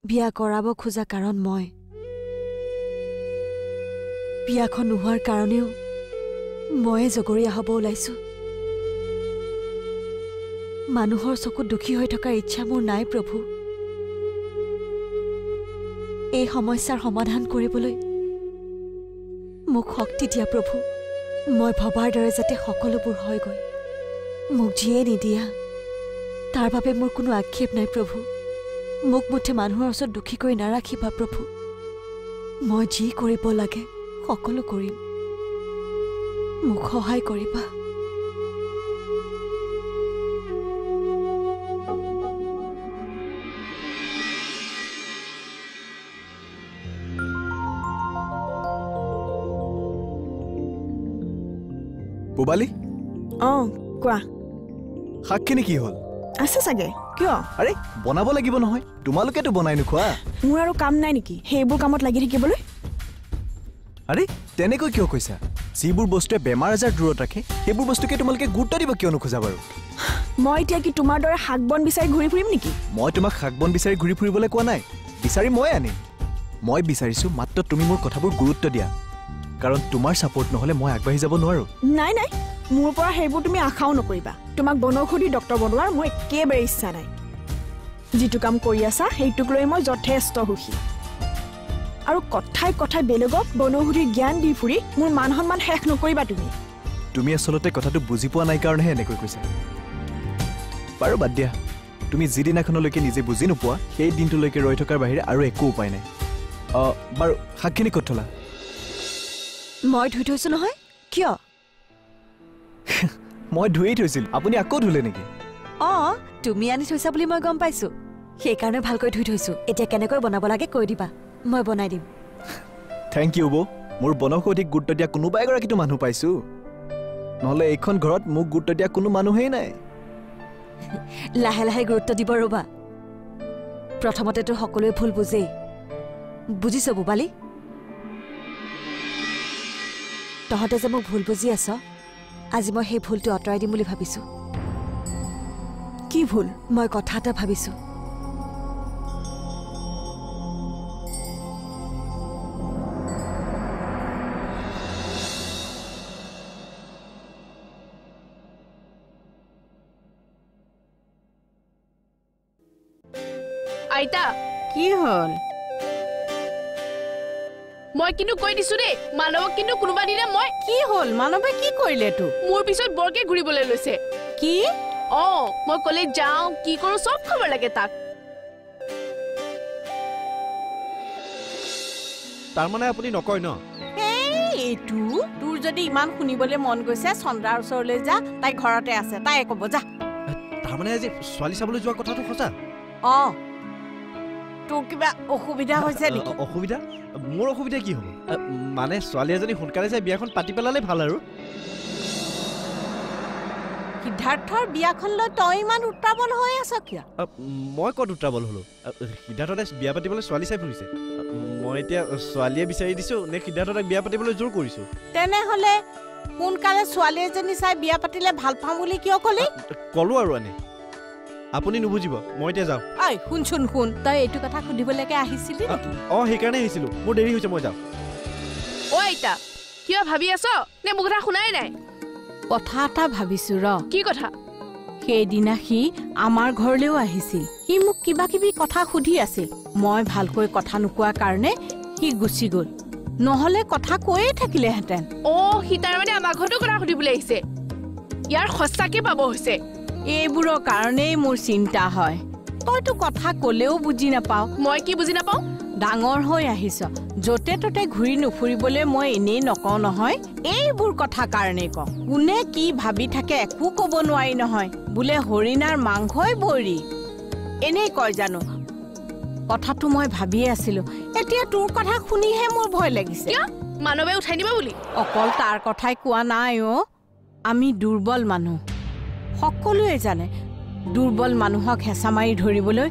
বিয়া কৰাব খোজা কাৰণ মই বিয়াখন নোহোৱাৰ কাৰণেও ময়ে জগৰীয়া হ'ব ওলাইছো মানুহৰ চকুত দুখী হৈ থকাৰ ইচ্ছা মোৰ নাই প্ৰভু এই সমস্যাৰ সমাধান কৰিবলৈ মোক শক্তি দিয়া প্ৰভু মই ভবাৰ দৰে যাতে সকলোবোৰ হয়গৈ মোক যিয়ে নিদিয়া তাৰ বাবে মোৰ কোনো আক্ষেপ নাই প্ৰভু মোক মুঠে মানুহৰ ওচৰত দুখী কৰি নাৰাখিবা প্ৰভু মই যি কৰিব লাগে সকলো কৰিম মোক সহায় কৰিবা পুবালি কোৱা শাকখিনি কি হ'ল আছে চাগে কিয় আৰে বনাব লাগিব নহয় তোমালোকেতো বনাই নোখোৱা মোৰ আৰু কাম নাই নেকি সেইবোৰ কামত লাগি থাকিবলৈ আৰে তেনেকৈ কিয় কৈছা যিবোৰ বস্তুৱে বেমাৰ আজাৰ দূৰত ৰাখে সেইবোৰ বস্তুকে তোমালোকে গুৰুত্ব দিব কিয় নোখোজা বাৰু মই এতিয়া কি তোমাৰ দৰে শাক বন বিচাৰি ঘূৰি ফুৰিম নেকি মই তোমাক শাক বন বিচাৰি ঘূৰি ফুৰিবলৈ কোৱা নাই বিচাৰি মই আনিম মই বিচাৰিছো মাত্ৰ তুমি মোৰ কথাবোৰ গুৰুত্ব দিয়া কাৰণ তোমাৰ সাপোৰ্ট নহলে মই আগবাঢ়ি যাব নোৱাৰো নাই নাই মোৰ পৰা সেইবোৰ তুমি আশাও নকৰিবা তোমাক বনৌষধি ডক্টৰ বনোৱাৰ মই একেবাৰে ইচ্ছা নাই যিটো কাম কৰি আছা সেইটোক লৈ মই যথেষ্ট সুখী আৰু কথাই কথাই বেলেগক বনৌষধিৰ জ্ঞান দি ফুৰি মোৰ মান সন্মান শেষ নকৰিবা তুমি আচলতে কথাটো বুজি পোৱা নাই কাৰণেহে এনেকৈ কৈছা বাৰু বাদ দিয়া তুমি যিদিনাখনলৈকে নিজে বুজি নোপোৱা সেই দিনটোলৈকে ৰৈ থকাৰ বাহিৰে আৰু একো উপায় নাই বাৰু শাকখিনি ক'ত থলা মই ধুই থৈছো নহয় কিয় মই ধুই থৈছিল আপুনি আকৌ ধুলে নেকি তুমি আনি থৈছা বুলি মই গম পাইছো সেইকাৰণে ভালকৈ ধুই থৈছো এতিয়া কেনেকৈ বনাব লাগে কৈ দিবা মই বনাই দিম থ্যাংক ইউ বো মোৰ বনৌষধিক গুৰুত্ব দিয়া কোনোবা এগৰাকীটো মানুহ পাইছো নহলে এইখন ঘৰত মোক গুৰুত্ব দিয়া কোনো মানুহেই নাই লাহে লাহে গুৰুত্ব দিব ৰবা প্ৰথমতেতো সকলোৱে ভুল বুজেই বুজিছ বুবালি তহঁতে যে মোক ভুল বুজি আছ আজি মই সেই ভুলটো আঁতৰাই দিম বুলি ভাবিছো কি ভুল মই কথা এটা ভাবিছো আইতা কি হল মই কিন্তু কৈ দিছো দেই মানৱক কিন্তু কোনোবা দিনা মই কি হল মানৱে কি কৰিলে তো মোৰ পিছত বৰকে ঘুৰিবলৈ লৈছে কি মই কলে যাওঁ কি কৰো সব খবৰ লাগে তাক তাৰ মানে আপুনি নকয় ন এইটো তোৰ যদি ইমান শুনিবলৈ মন গৈছে চন্দ্ৰাৰ ওচৰলৈ যা তাই ঘৰতে আছে তাই ক'ব যা তাৰ মানে আজি ছোৱালী চাবলৈ যোৱা কথাটো সঁচা তোৰ কিবা অসুবিধা হৈছে নেকি অসুবিধা মোৰ অসুবিধা কি হ'ব মানে ছোৱালী এজনী সোনকালে যাই বিয়াখন পাতি পেলালে ভাল আৰু সিদ্ধাৰ্থৰ বিয়াখন লৈ তই ইমান উত্ৰাৱল হৈ আছ কিয় মই ক'ত উত্ৰাৱল হলো সিদ্ধাৰ্থতে বিয়া পাতিবলৈ ছোৱালী চাই ফুৰিছে মই এতিয়া ছোৱালীয়ে বিচাৰি দিছো নে সিদ্ধাৰ্থক বিয়া পাতিবলৈ জোৰ কৰিছো তেনেহলে সোনকালে ছোৱালী এজনী চাই বিয়া পাতিলে ভাল পাম বুলি কিয় কলি কলো আৰু আনে আপুনি নুবুজিব মই এতিয়া যাওঁ শুন তই এইটো কথা সুধিবলৈকে আহিছিলি নেকি সেইকাৰণে আহিছিলো মোৰ দেৰি হৈছে মই যাওঁ আইতা কিয় ভাবি আছ নে মোৰ কথা শুনাই নাই কথা এটা ভাবিছো কি কথা সেইদিনা সি আমাৰ ঘৰলৈও আহিছিল সি মোক কিবা কিবি কথা সুধি আছিল মই ভালকৈ কথা নোকোৱা কাৰণে সি গুচি গল নহলে কথা কৈয়ে থাকিলেহেঁতেন সি তাৰ মানে আমাৰ ঘৰতো কথা সুধিবলৈ আহিছে ইয়াৰ সঁচাকে পাব হৈছে এইবোৰৰ কাৰণেই মোৰ চিন্তা হয় তইতো কথা কলেও বুজি নাপাও মই কি বুজি নাপাও ডাঙৰ হৈ আহিছ যতে ততে ঘূৰি নুফুৰিবলৈ মই এনেই নকওঁ নহয় এইবোৰ কথা কাৰণে কওঁ কোনে কি ভাবি থাকে একো ক'ব নোৱাৰি নহয় বোলে হৰিণাৰ মাংসই বৰি এনেই কয় জানো কথাটো মই ভাবিয়ে আছিলো এতিয়া তোৰ কথা শুনিহে মোৰ ভয় লাগিছে মানৱে উঠাই দিব বুলি অকল তাৰ কথাই কোৱা নাই আমি দুৰ্বল মানুহ সকলোৱে জানে দুৰ্বল মানুহক হেঁচা মাৰি ধৰিবলৈ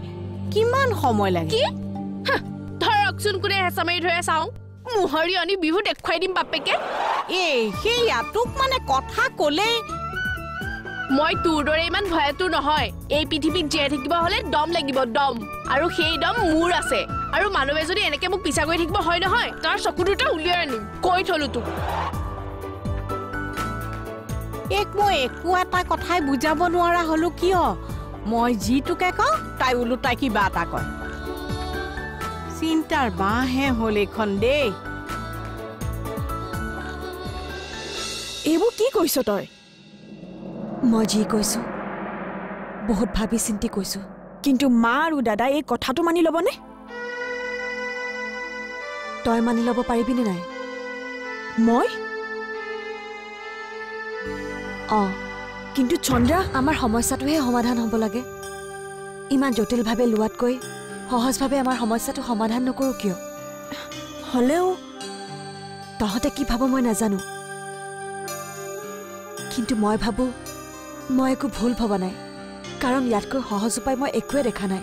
কিমান সময় লাগে কি ধৰকচোন কোনে হেঁচা মাৰি ধৰে চাওঁ মুহৰি আনি বিহু দেখুৱাই দিম বাপেকে সেয়া তোক মানে কথা কলেই মই তোৰ দৰে ইমান ভয়াতুৰ নহয় এই পৃথিৱীত জীয়াই থাকিব হলে দম লাগিব দম আৰু সেই দম মোৰ আছে আৰু মানুহে যদি এনেকে মোক পিছা কৰি থাকিব হয় নহয় তাৰ চকু দুটা উলিয়াই আনিম কৈ থলো তোক মই একো এটা কথাই বুজাব নোৱাৰা হলো কিয় মই যিটোকে কওঁ তাই ওলোটাই কিবা এটা কয় চিন্তাৰ বাঁহে হ'ল এইখন দেই এইবোৰ কি কৈছ তই মই যি কৈছো বহুত ভাবি চিন্তি কৈছো কিন্তু মা আৰু দাদা এই কথাটো মানি ল'বনে তই মানি ল'ব পাৰিবিনে নাই মই কিন্তু চন্দ্ৰা আমাৰ সমস্যাটোহে সমাধান হ'ব লাগে ইমান জটিলভাৱে লোৱাতকৈ সহজভাৱে আমাৰ সমস্যাটো সমাধান নকৰো কিয় হ'লেও তহঁতে কি ভাব মই নাজানো কিন্তু মই ভাবো মই একো ভুল ভবা নাই কাৰণ ইয়াতকৈ সহজ উপায় মই একোৱে দেখা নাই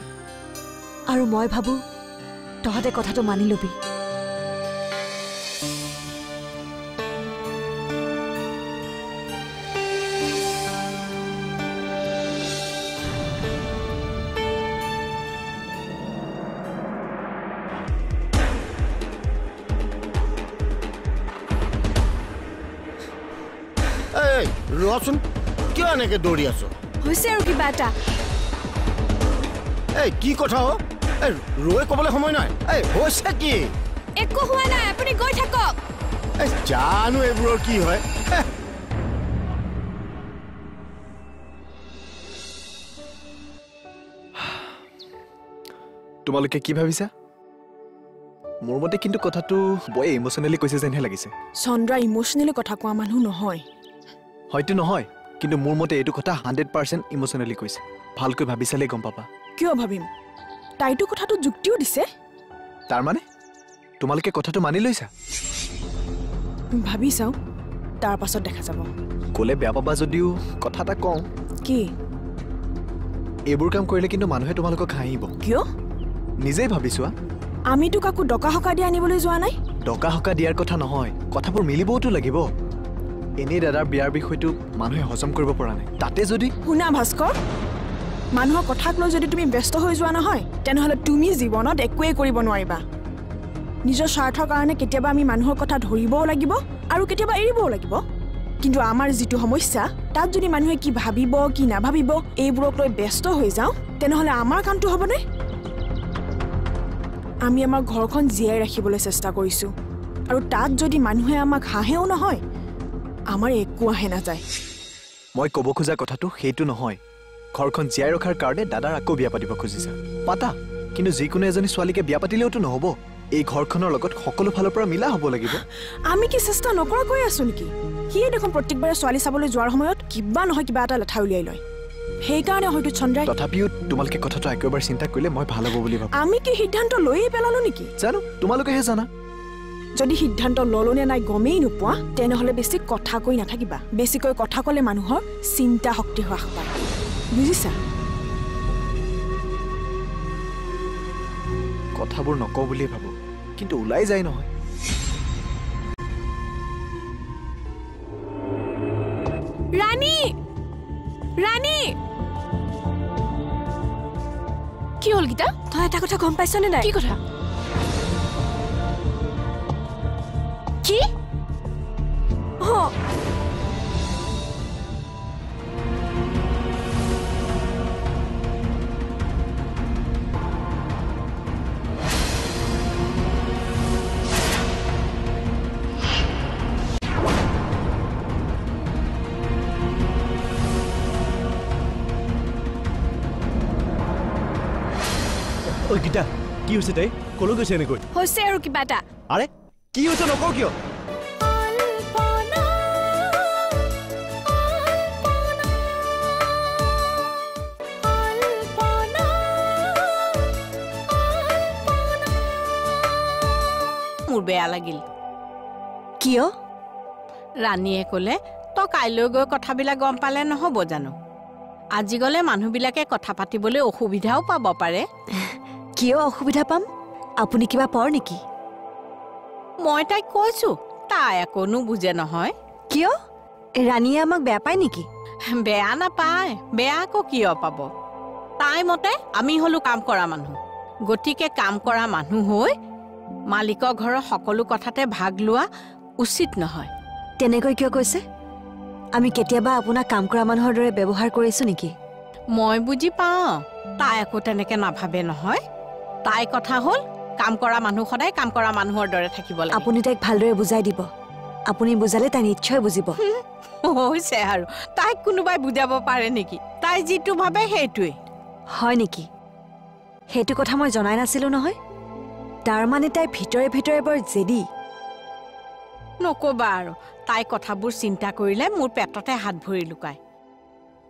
আৰু মই ভাবো তহঁতে কথাটো মানি ল'বি ৰচোন কিয় এনেকে দৌৰি আছো হৈছে আৰু কিবা এটা এই কি কথা ৰৈ ক'বলৈ সময় নাই হৈছে কি একো হোৱা নাই আপুনি গৈ থাকক জানো এইবোৰৰ কি হয় তোমালোকে কি ভাবিছা মোৰ মতে কিন্তু কথাটো বয়ে ইমোশনেলি কৈছে যেনহে লাগিছে চন্দ্ৰা ইমোশনেলি কথা কোৱা মানুহ নহয় হয়তো নহয় কিন্তু মোৰ মতে এইটো কথা 100% ইমোশনেলি কৈছে ভালকৈ ভাবি চালে গম পাবা কিয় ভাবিম তাইটো কথাটো যুক্তিও দিছে তাৰ মানে তোমালোকে কথাটো মানি লৈছা ভাবি চাও তাৰ পাছত দেখা যাব ক'লে বেয়া পাবা যদিও কথা এটা কওঁ কি এইবোৰ কাম কৰিলে কিন্তু মানুহে তোমালোকক হাঁহিব কিয় নিজেই ভাবিছোৱা আমিতো কাকো ডকা হকা দি আনিবলৈ যোৱা নাই ডকা হকা দিয়াৰ কথা নহয় কথাবোৰ মিলিবওতো লাগিব এনেই দাদাৰ বিয়াৰ বিষয়টো মানুহে হজম কৰিব পৰা নাই তাতে যদি শুনা ভাস্কৰ মানুহৰ কথাক লৈ যদি তুমি ব্যস্ত হৈ যোৱা নহয় তেনেহ'লে তুমি জীৱনত একোৱেই কৰিব নোৱাৰিবা নিজৰ স্বাৰ্থৰ কাৰণে কেতিয়াবা আমি মানুহৰ কথা ধৰিবও লাগিব আৰু কেতিয়াবা এৰিবও লাগিব কিন্তু আমাৰ যিটো সমস্যা তাত যদি মানুহে কি ভাবিব কি নাভাবিব এইবোৰক লৈ ব্যস্ত হৈ যাওঁ তেনেহ'লে আমাৰ কামটো হ'বনে আমি আমাৰ ঘৰখন জীয়াই ৰাখিবলৈ চেষ্টা কৰিছোঁ আৰু তাত যদি মানুহে আমাক হাঁহেও নহয় আমাৰ একো আহে নাযায় মই ক'ব খোজা কথাটো সেইটো নহয় ঘৰখন জীয়াই ৰখাৰ কাৰণে দাদাৰ আকৌ বিয়া পাতিব খুজিছা পাতা কিন্তু যিকোনো এজনী ছোৱালীকে বিয়া পাতিলেওতো নহ'ব এই ঘৰখনৰ লগত সকলো ফালৰ পৰা মিলা হ'ব লাগিব আমি কি চেষ্টা নকৰাকৈ আছো নেকি সিয়ে দেখোন প্ৰত্যেকবাৰে ছোৱালী চাবলৈ যোৱাৰ সময়ত কিবা নহয় কিবা এটা লেঠা উলিয়াই লয় সেইকাৰণে হয়তো চন্দ্ৰাই তথাপিও তোমালোকে কথাটো একেবাৰে চিন্তা কৰিলে মই ভাল হ'ব বুলি ভাবোঁ আমি কি সিদ্ধান্ত লৈয়ে পেলালো নেকি জানো তোমালোকেহে জানা যদি সিদ্ধান্ত ল'লো নে নাই গমেই নোপোৱা তেনেহ'লে বেছি কথা কৈ নাথাকিবা বেছিকৈ কথা ক'লে মানুহৰ চিন্তা শক্তি হ্ৰাস পায় বুজিছা কথাবোৰ নকওঁ বুলিয়ে ভাবোঁ কিন্তু ওলাই যায় নহয় ৰাণী ৰাণী কি হ'ল গীতা তই এটা কথা গম পাইছনে নাই কি কথা কি ঐ গীতা কি হৈছে তাই ক'লৈ গৈছে এনেকৈ হৈছে আৰু কিবা এটা আৰে কি হৈছে নকওঁ কিয় মোৰ বেয়া লাগিল কিয় ৰাণীয়ে ক'লে তই কাইলৈ গৈ কথাবিলাক গম পালে নহ'ব জানো আজি গ'লে মানুহবিলাকে কথা পাতিবলৈ অসুবিধাও পাব পাৰে কিয় অসুবিধা পাম আপুনি কিবা পৰ নেকি মই তাইক কৈছোঁ তাই আকৌ নুবুজে নহয় কিয় ৰাণীয়ে আমাক বেয়া পায় নেকি বেয়া নাপায়, বেয়া আকৌ কিয় পাব? তাই মতে আমি হলো কাম কৰা মানুহ, গতিকে কাম কৰা মানুহ হৈ মালিকৰ ঘৰৰ সকলো কথাতে ভাগ লোৱা উচিত নহয়। তেনেকৈ কিয় কৈছে? আমি কেতিয়াবা আপোনাক কাম কৰা মানুহৰ দৰে ব্যৱহাৰ কৰিছো নেকি? মই বুজি পাওঁ, তাই আকৌ তেনেকে নাভাবে নহয়। তাই কথা হ'ল কাম কৰা মানুহ সদায় কাম কৰা মানুহৰ দৰে থাকিব লাগে। আপুনি তাইক ভালদৰে বুজাই দিব। আপুনি বুজালে তাই নিশ্চয় বুজিব। হৈছে আৰু তাইক কোনোবাই বুজাব পাৰে নেকি? তাই যিটো ভাবে সেইটোৱে। হয় নেকি? সেইটো কথা মই জনাই নাছিলো নহয়। তাৰমানে তাই ভিতৰে ভিতৰে বৰ জেদি। নকবা আৰু, তাই কথাবোৰ চিন্তা কৰিলে মোৰ পেটতে হাত ভৰি লুকায়।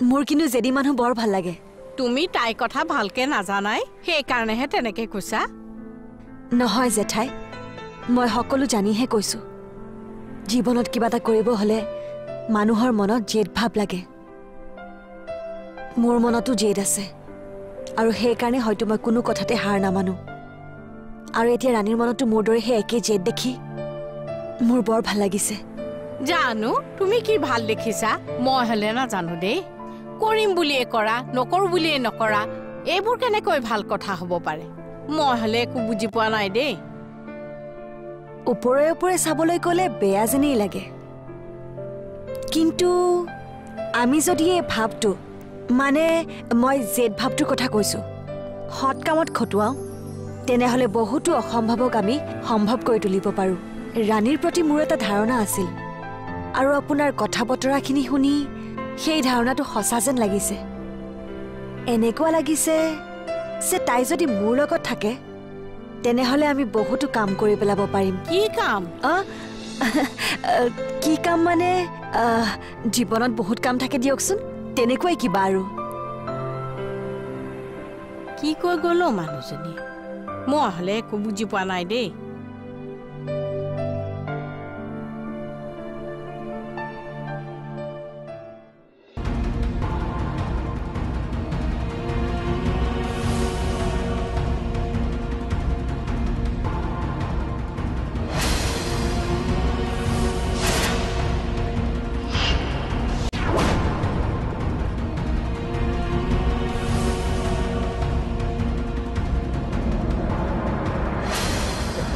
মোৰ কিন্তু জেদি মানুহ বৰ ভাল লাগে। তুমি তাইৰ কথা ভালকে নাজানাই, সেইকাৰণেহে তেনেকে কৈছা। নহয় জেঠাই, মই সকলো জানিহে কৈছো। জীৱনত কিবা এটা কৰিব হলে মানুহৰ মনত জেদ ভাৱ লাগে। মোৰ মনতো জেদ আছে, আৰু সেইকাৰণে হয়তো মই কোনো কথাতে হাৰ নামানো। আৰু এতিয়া ৰাণীৰ মনতো মোৰ দৰে সেই একেই জেদ দেখি মোৰ বৰ ভাল লাগিছে। জানো তুমি কি ভাল দেখিছা, মই হলে নাজানো দেই। কৰিম বুলিয়ে কৰা, নকৰো বুলিয়ে নকৰা, এইবোৰ কেনেকৈ ভাল কথা হব পাৰে? মই হলে একো বুজি পোৱা নাই দেই। ওপৰে ওপৰে চাবলৈ গ'লে বেয়া যেনেই লাগে, কিন্তু আমি যদি এই ভাৱটো, মানে মই জেদ ভাৱটোৰ কথা কৈছো, সৎ কামত খটুৱাওঁ, তেনেহ'লে বহুতো অসম্ভৱক আমি সম্ভৱ কৰি তুলিব পাৰোঁ। ৰাণীৰ প্ৰতি মোৰ এটা ধাৰণা আছিল, আৰু আপোনাৰ কথা বতৰাখিনি শুনি সেই ধাৰণাটো সঁচা যেন লাগিছে। এনেকুৱা লাগিছে যে তাই যদি মোৰ লগত থাকে তেনেহ'লে আমি বহুতো কাম কৰি পেলাব পাৰিম। কি কাম? কি কাম মানে জীৱনত বহুত কাম থাকে দিয়কচোন, তেনেকুৱাই কিবা আৰু। কি কৈ গ'ল মানুহজনী? মই হলে একো বুজি পোৱা নাই দেই।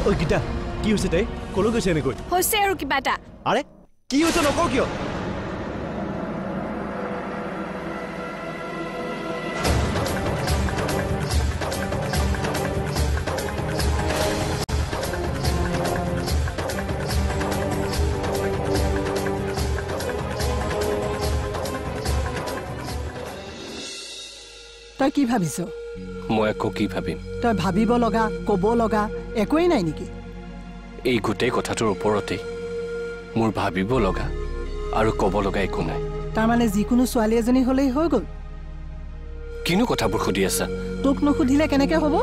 ঐ গীতা, কি হৈছে তাই? কলৈ গৈছে এনেকৈ? হৈছে আৰু কিবা এটা। আৰে কি হৈছে নকওঁ কিয়? তই কি ভাবিছ? মই একো কি ভাবিম? তই ভাবিব লগা, ক'ব লগা একোৱেই নাই নেকি? এই গোটেই কথাটোৰ ওপৰতেই মোৰ ভাবিব লগা আৰু ক'ব লগা একো নাই। তাৰমানে যিকোনো ছোৱালী এজনী হ'লেই হৈ গ'ল? কিনো কথাবোৰ সুধি আছা? তোক নুসুধিলে কেনেকে হ'ব?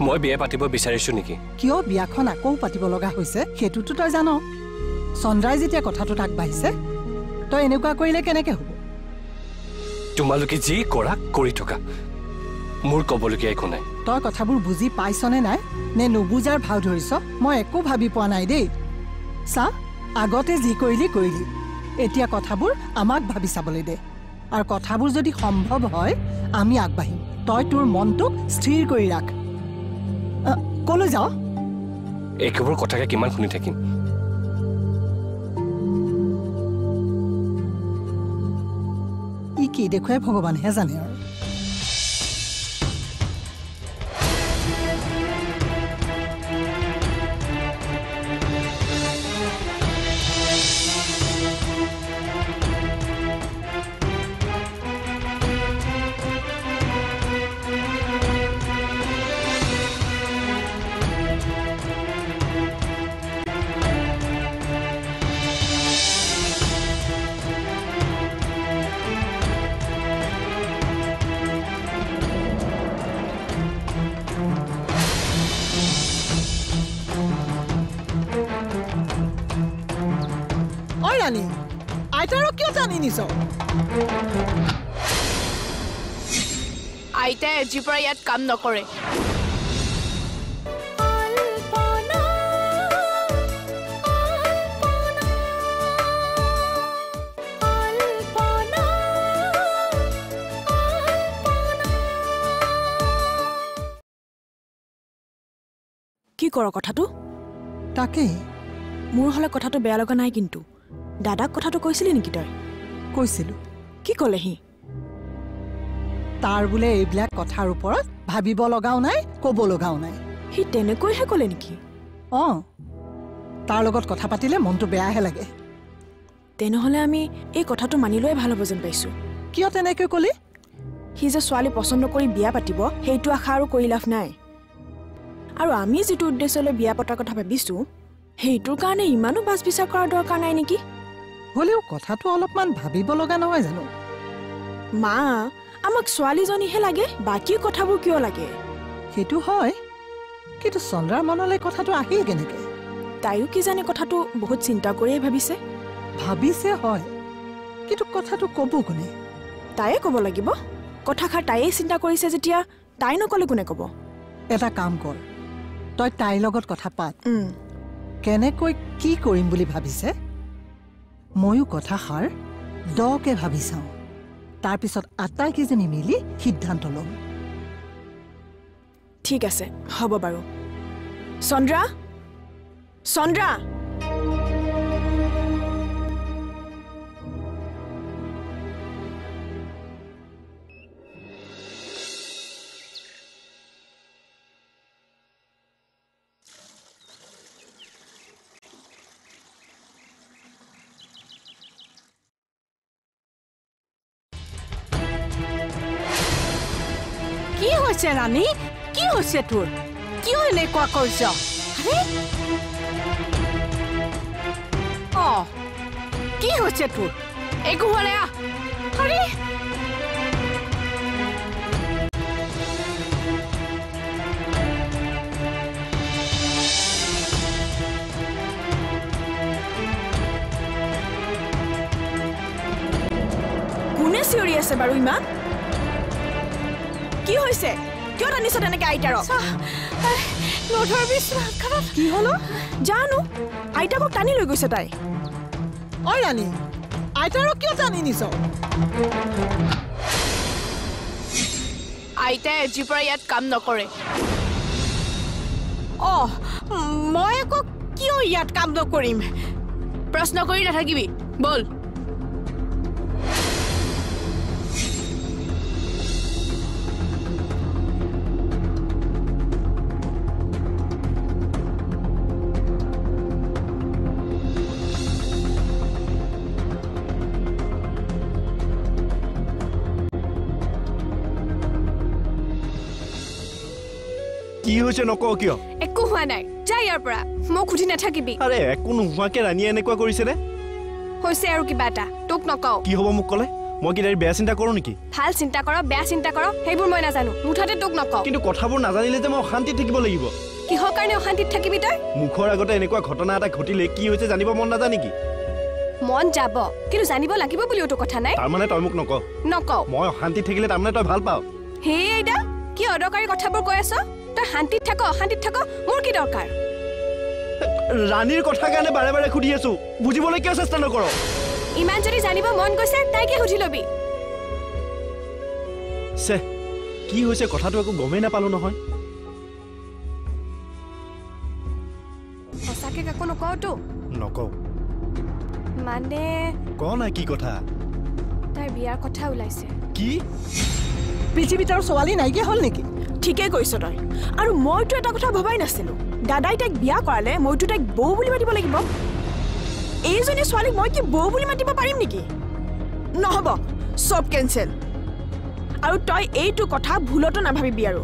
মই বিয়া পাতিব বিচাৰিছো নেকি? কিয় বিয়াখন আকৌ পাতিব লগা হৈছে সেইটোতো তই জান। চন্দ্ৰাই যেতিয়া কথাটোত আগবাঢ়িছে, তই এনেকুৱা কৰিলে কেনেকে হ'ব? তোমালোকে যি কৰা কৰি থকা, মোৰ ক'বলগীয়া একো নাই। তই কথাবোৰ বুজি পাইছনে নাই, নে নুবুজাৰ ভাও ধৰিছ? মই একো ভাবি পোৱা নাই দেই। চা, আগতে যি কৰিলি কৰিলি, এতিয়া কথাবোৰ আমাক ভাবি চাবলৈ দে। আৰু কথাবোৰ যদি সম্ভৱ হয় আমি আগবাঢ়িম। তই তোৰ মনটোক স্থিৰ কৰি ৰাখ। কলৈ যাৱ? একেবোৰ কথাকে কিমান শুনি থাকিম? ই কি দেখুৱাই ভগৱানহে জানে আৰু। আইতাৰো কিয় টানি নিছ? আইতাই আজিৰ পৰা ইয়াত কাম নকৰে। কি কৰ কথাটো তাকেই মোৰ হলে কথাটো বেয়া লগা নাই কিন্তু দাদাক কথাটো কৈছিলি নেকি তই কৈছিলোঁ কি ক'লে সি তাৰ বোলে এইবিলাক কথাৰ ওপৰত ভাবিব লগাও নাই ক'ব লগাও নাই সি তেনেকৈহে ক'লে নেকি অঁ তাৰ লগত কথা পাতিলে মনটো বেয়াহে লাগে তেনেহ'লে আমি এই কথাটো মানি লোৱাই ভাল হ'ব যেন পাইছোঁ কিয় তেনেকৈ ক'লি সি যে ছোৱালী পচন্দ কৰি বিয়া পাতিব সেইটো আশা আৰু কৰি লাভ নাই আৰু আমি যিটো উদ্দেশ্যলৈ বিয়া পতাৰ কথা ভাবিছোঁ সেইটোৰ কাৰণে ইমানো বাছ বিচাৰ কৰাৰ দৰকাৰ নাই নেকি হ'লেও কথাটো অলপমান ভাবিব লগা নহয় জানো মা আমাক ছোৱালীজনীহে লাগে বাকী কথাবোৰ কিয় লাগে সেইটো হয় কিন্তু চন্দ্ৰাৰ মনলৈ কথাটো আহিল কেনেকৈ তাইও কি জানে কথাটো বহুত চিন্তা কৰিয়ে ভাবিছে ভাবিছে হয় কিন্তু কথাটো ক'ব কোনে তাইয়ে ক'ব লাগিব কথাষাৰ তাইয়ে চিন্তা কৰিছে যেতিয়া তাই নক'লে কোনে ক'ব এটা কাম কৰ তই তাইৰ লগত কথা পাত কেনেকৈ কি কৰিম বুলি ভাবিছে ময়ো কথাষাৰ দকে ভাবি চাওঁ তাৰপিছত আটাইকেইজনী মিলি সিদ্ধান্ত ল'ম ঠিক আছে হ'ব বাৰু চন্দ্ৰা চন্দ্ৰা কি হৈছে ৰাণী কি হৈছে তোৰ কিয় এনেকুৱা কৰিছ কি হৈছে তোৰ একো হোৱা নাই আৰে কোনে চিঞৰি আছে বাৰু ইমান কি হৈছে কিয় টানিছ তেনেকে আইতাৰক কি হলো জানো আইতাকক টানি লৈ গৈছে তাই ঐ ৰাণী আইতাৰক কিয় টানি নিছ আইতাই আজিৰ পৰা ইয়াত কাম নকৰে মই আকৌ কিয় ইয়াত কাম নকৰিম প্ৰশ্ন কৰি নাথাকিবি বল কি হৈছে নকওঁ কিয় একো হোৱা নাই যা ইয়াৰ পৰা মোক সুধি নাথাকিবি আৰে একো নোহোৱাকে ৰাণীয়ে এনেকুৱা কৰিছে নে হৈছে আৰু কিবা এটা তোক নকওঁ কি হ'ব মোক ক'লে মই কি তাইৰ বেয়া চিন্তা কৰোঁ নেকি ভাল চিন্তা কৰ বেয়া চিন্তা কৰ সেইবোৰ মই নাজানো মুঠতে তোক নকওঁ কিন্তু কথাবোৰ নাজানিলে যে মই অশান্তিত থাকিব লাগিব কিহৰ কাৰণে অশান্তিত থাকিবি তই মুখৰ আগতে এনেকুৱা ঘটনা এটা ঘটিলে কি হৈছে জানিব মন নাযায় নেকি মন যাব কিন্তু জানিব লাগিব বুলিওতো কথা নাই তাৰমানে তই মোক নকওঁ মই অশান্তিত থাকিলে তাৰমানে তই ভাল পাওঁ হে আইতা কি অদৰকাৰী কথাবোৰ কৈ আছ তই শান্তিত থাক অশান্তিত থাক মোৰ কি দৰকাৰ ৰাণীৰ কথা কাৰণে বাৰে বাৰে সুধি আছো বুজিবলৈ কিয় চেষ্টা নকৰ ইমান যদি জানিব মন গৈছে তাইকে সুধি লবি সে কি হৈছে কথাটো একো গমেই নাপালো নহয় সঁচাকে কাকো নকওঁতো নকওঁ মানে ক নাই কি কথা তাইৰ বিয়াৰ কথা ওলাইছে কি পৃথিৱীত আৰু ছোৱালী নাইকিয়া হ'ল নেকি ঠিকেই কৈছ তই আৰু মইতো এটা কথা ভবাই নাছিলো দাদাই তাইক বিয়া কৰালে মইতো তাইক বৌ বুলি মাতিব লাগিব এইজনী ছোৱালীক মই কি বৌ বুলি মাতিব পাৰিম নেকি নহ'ব চব কেঞ্চেল আৰু তই এইটো কথা ভুলতো নাভাবিবি আৰু